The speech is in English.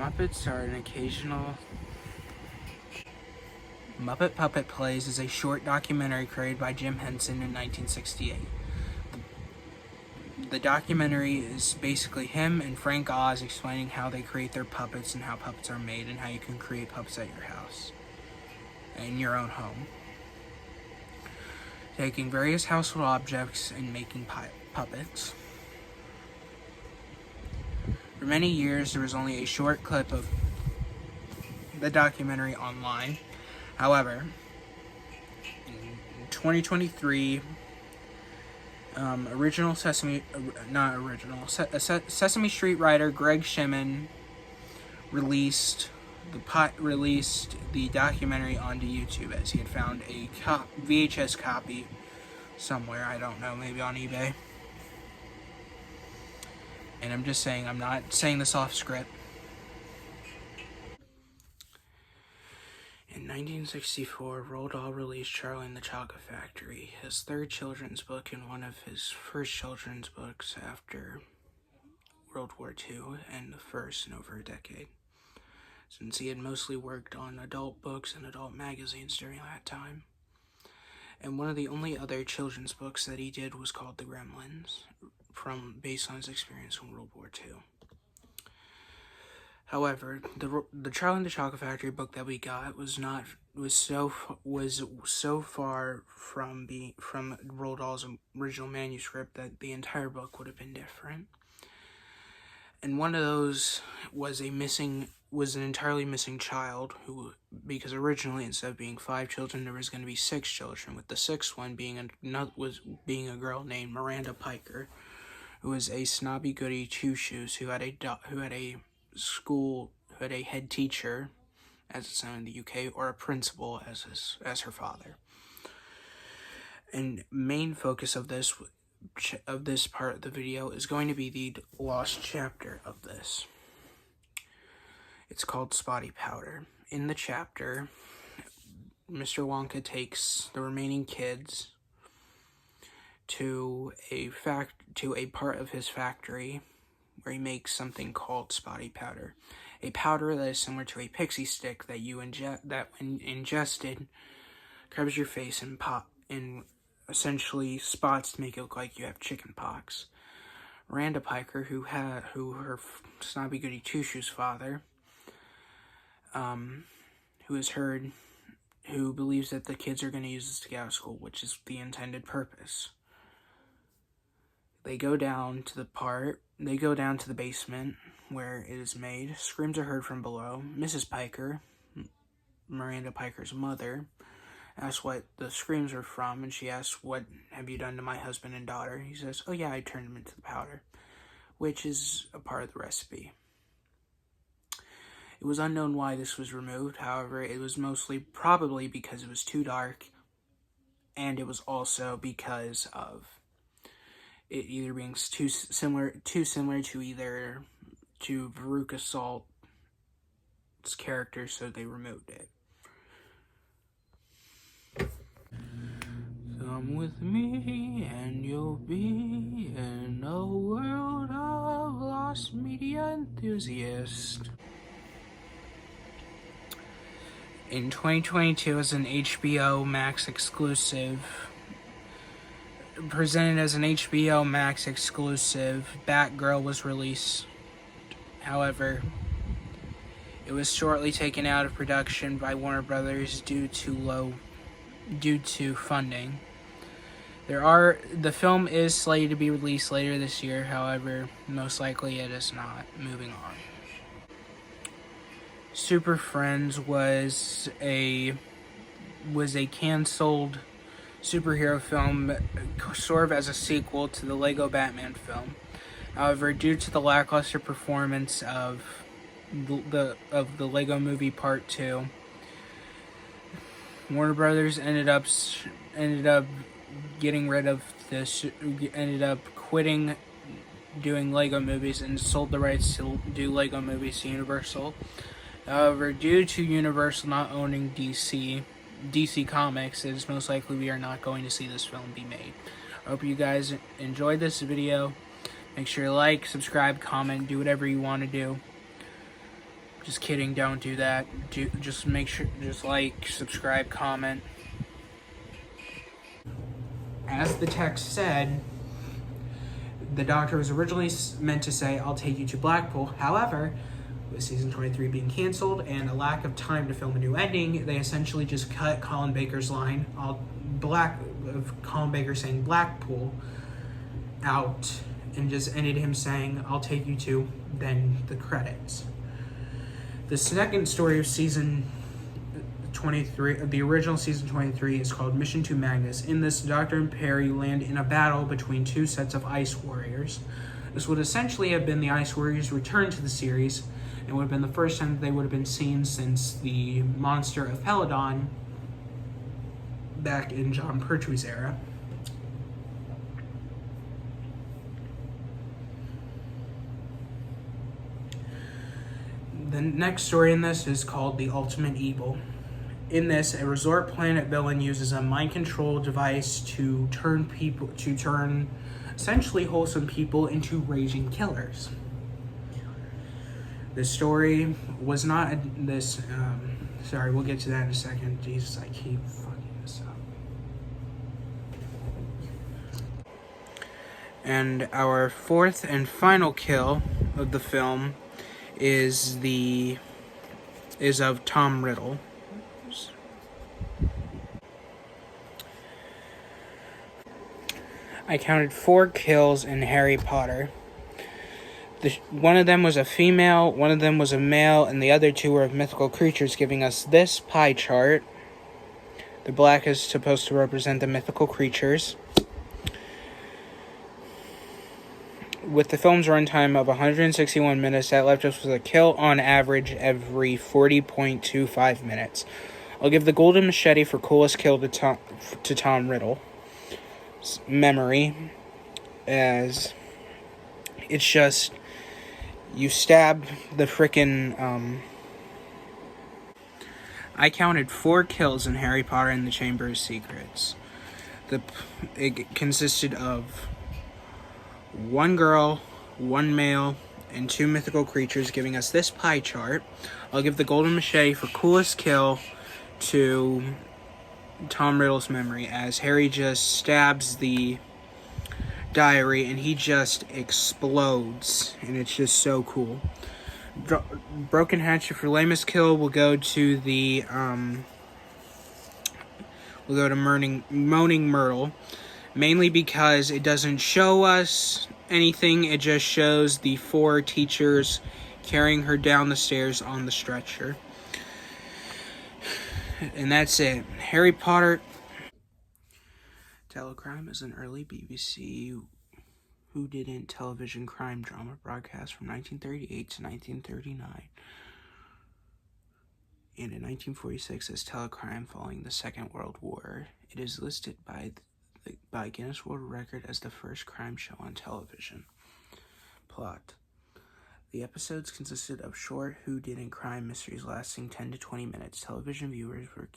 Muppets are an occasional... Muppet Puppet Plays is a short documentary created by Jim Henson in 1968. The documentary is basically him and Frank Oz explaining how they create their puppets and how puppets are made and how you can create puppets at your house, in your own home. Taking various household objects and making puppets. For many years, there was only a short clip of the documentary online. However, in 2023, Sesame Street writer Greg Shemin released the documentary onto YouTube, as he had found a VHS copy somewhere. I don't know, maybe on eBay. And I'm just saying, I'm not saying this off script. In 1964, Roald Dahl released Charlie and the Chocolate Factory, his third children's book and one of his first children's books after World War II, and the first in over a decade, since he had mostly worked on adult books and adult magazines during that time. And one of the only other children's books that he did was called The Gremlins, based on his experience in World War II. However, the Charlie and the Chocolate Factory book that we got was so far from Roald Dahl's original manuscript that the entire book would have been different. And one of those was an entirely missing child, because originally, instead of being 5 children, there was going to be 6 children, with the 6th one being a girl named Miranda Piker, who was a snobby goody two-shoes who had a head teacher, as it's known in the UK, or a principal as her father. And main focus of this part of the video is going to be the lost chapter of this. It's called Spotty Powder. In the chapter, Mr. Wonka takes the remaining kids to a part of his factory where he makes something called Spotty Powder, a powder that is similar to a pixie stick that when ingested, covers your face and essentially spots to make it look like you have chicken pox. Miranda Piker, who her snobby goody two-shoes father, who believes that the kids are going to use this to get out of school, which is the intended purpose. They go down to the basement where it is made. Screams are heard from below. Mrs. Piker, Miranda Piker's mother, asks what the screams are from, and she asks, "What have you done to my husband and daughter?" He says, "Oh yeah, I turned them into the powder," which is a part of the recipe. It was unknown why this was removed. However, it was probably because it was too dark, and it was also because of it either being too similar to Veruca Salt's character, so they removed it. Come with me and you'll be in a world of lost media enthusiasts. In 2022, as an HBO Max exclusive, presented as an HBO Max exclusive, Batgirl was released. However, it was shortly taken out of production by Warner Brothers due to funding. The film is slated to be released later this year, however, most likely it is not. Moving on. Super Friends was a canceled superhero film, sort of as a sequel to the Lego Batman film. However, due to the lackluster performance of the Lego Movie Part 2, Warner Brothers ended up getting rid of this, ended up quitting doing Lego movies and sold the rights to do Lego movies to Universal. However, due to Universal not owning DC Comics, it is most likely we are not going to see this film be made. I hope you guys enjoyed this video. Make sure to like, subscribe, comment, do whatever you want to do. Just kidding, don't do that. Just make sure, just like, subscribe, comment. As the text said, the Doctor was originally meant to say, "I'll take you to Blackpool." However, with season 23 being canceled and a lack of time to film a new ending, they essentially just cut Colin Baker's line, Colin Baker saying Blackpool, out, and just ended him saying, "I'll take you to," then the credits. The second story of season 23, the original season 23, is called Mission to Magnus. In this, Doctor and Perry land in a battle between two sets of Ice Warriors. This would essentially have been the Ice Warriors' return to the series, and would have been the first time that they would have been seen since the monster of Peladon back in John Pertwee's era. The next story in this is called The Ultimate Evil. In this, a resort planet villain uses a mind control device to turn essentially wholesome people into raging killers. The story was not this. Sorry, we'll get to that in a second. Jesus, I keep fucking this up. And our fourth and final kill of the film is of Tom Riddle. I counted 4 kills in Harry Potter. One of them was a female, one of them was a male, and the other 2 were of mythical creatures, giving us this pie chart. The black is supposed to represent the mythical creatures. With the film's runtime of 161 minutes, that left us with a kill on average every 40.25 minutes. I'll give the golden machete for coolest kill to Tom Riddle's memory, as it's just, you stab the frickin', I counted 4 kills in Harry Potter and the Chamber of Secrets. It consisted of 1 girl, 1 male, and 2 mythical creatures, giving us this pie chart. I'll give the golden machete for coolest kill to Tom Riddle's memory, as Harry just stabs the diary and he just explodes, and it's just so cool. Broken Hatchet for lamest kill will go to Moaning Myrtle, mainly because it doesn't show us anything. It just shows the 4 teachers carrying her down the stairs on the stretcher. And that's it. Harry Potter. Telecrime is an early BBC whodunit television crime drama broadcast from 1938 to 1939. And in 1946 as Telecrime following the Second World War. It is listed by Guinness World Record as the first crime show on television. Plot. The episodes consisted of short whodunit crime mysteries lasting 10 to 20 minutes. Television viewers were